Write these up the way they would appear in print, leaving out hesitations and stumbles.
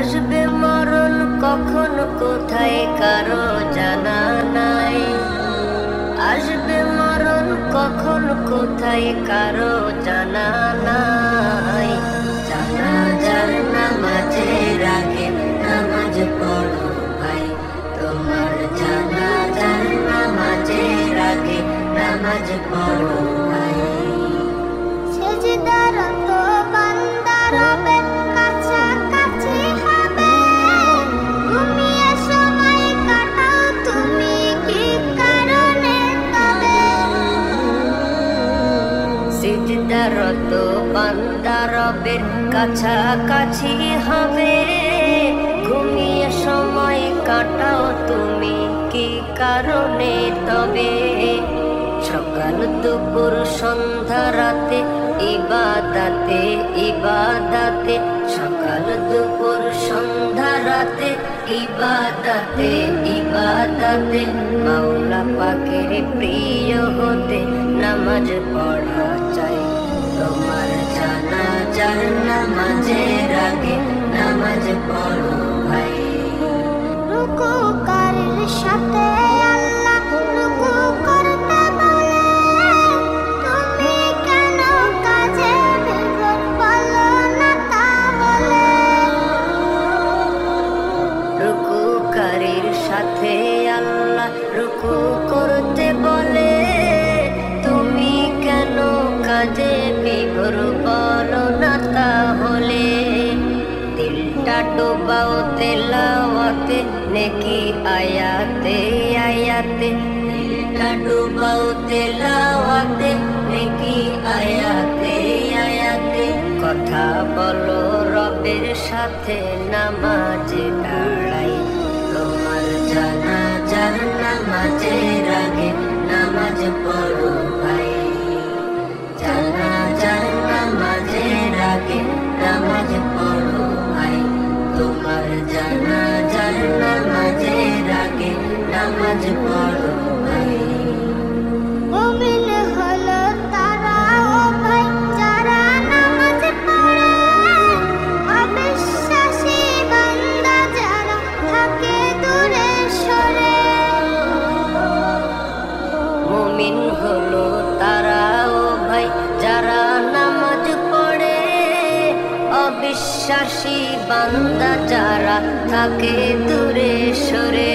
আসবে মরণ কখন কোথায় কারো জানা নাই। আসবে মরণ কখন কোথায় কারো জানা নাই। জানাজার নামাজের আগে নামাজ পড়ো ভাই, তোমার জানাজার নামাজের আগে নামাজ পড়ো ভাই। সেজদারত বান্দা রবের কাছাকাছি হবে, ঘুমিয়ে সময় কাটাও তুমি কি কারণে তবে। সিজদারত বান্দা রবের কাছাকাছি হবে, ঘুমিয়ে সময় কাটাও তুমি কি কারণে তবে। সকাল দুপুর সন্ধ্যা রাতে ইবাদাতে ইবাদাতে, সকাল দুপুর সন্ধ্যা রাতে ইবাদাতে ইবাদাতে, মাওলা পাকের প্রিয় হতে নামাজ পড়া চাই। তোমার জানাজার নামাজের আগে নামাজ পড়ো ভাই। রুকুকারীর সাথে আল্লাহ রুকু করতে বলে, তুমি কেন কাজে বিঘ্ন বলো না তাহলে। রুকুকারীর সাথে আল্লাহ রুকু করতে বলে, তুমি কেন কাজে বিভোর বলো না তাহলে। দিলটা ডোবাও তেলাওয়াতে নেকি আয়াতে আয়াতে, দিলটা ডোবাও তেলাওয়াতে নেকি আয়াতে আয়াতে। কথা বলো রবের সাথে নামাজে দাঁড়াই, তোমার জানাজার নামাজের আগে নামাজ পড়ো ভাই। জানাজার নামাজের আগে নামাজ পড়ো ভাই, তোমার জানাজার নামাজের আগে নামাজ পড়ো ভাই। মুমিন হলো তারা ও ভাই যারা নামাজ পড়ে, অবিশ্বাসী বান্দা যারা থাকে দূরে সরে। মুমিন হলো তারা ও ভাই যারা নামাজ পড়ে, অবিশ্বাসী বান্দা যারা থাকে দূরে সরে।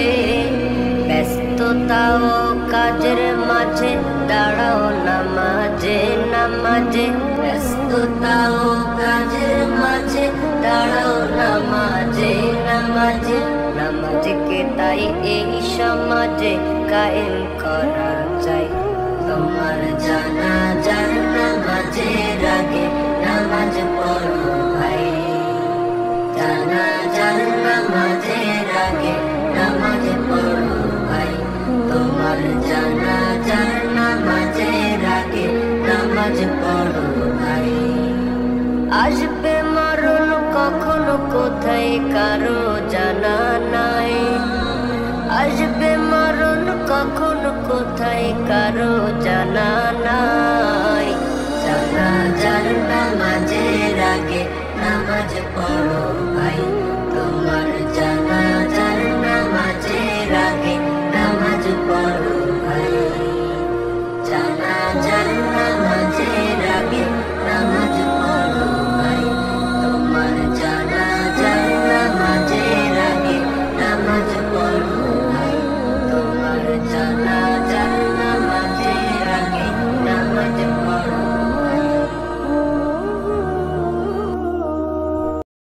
ব্যস্ততা ও কাজের মাঝে দাঁড়াও নামাজে নামাজে, ব্যস্ততা ও কাজের মাঝে দাঁড়াও নামাজে নামাজে। নামাজকে তাই এই সমাজে কায়েম করা চাই, তোমার জানাজার নামাজের আগে নামাজ পড়ো ভাই। জানাজার নামাজের আগে নামাজ পড়ো ভাই, তোমার জানাজার নামাজের আগে নামাজ পড়ো ভাই। আসবে মরণ কখন কোথায় কারো জানা নাই। আসবে মরণ কখন কোথায় কারো জানা নাই। জানাজার নামাজের আগে নামাজ পড়ো ভাই।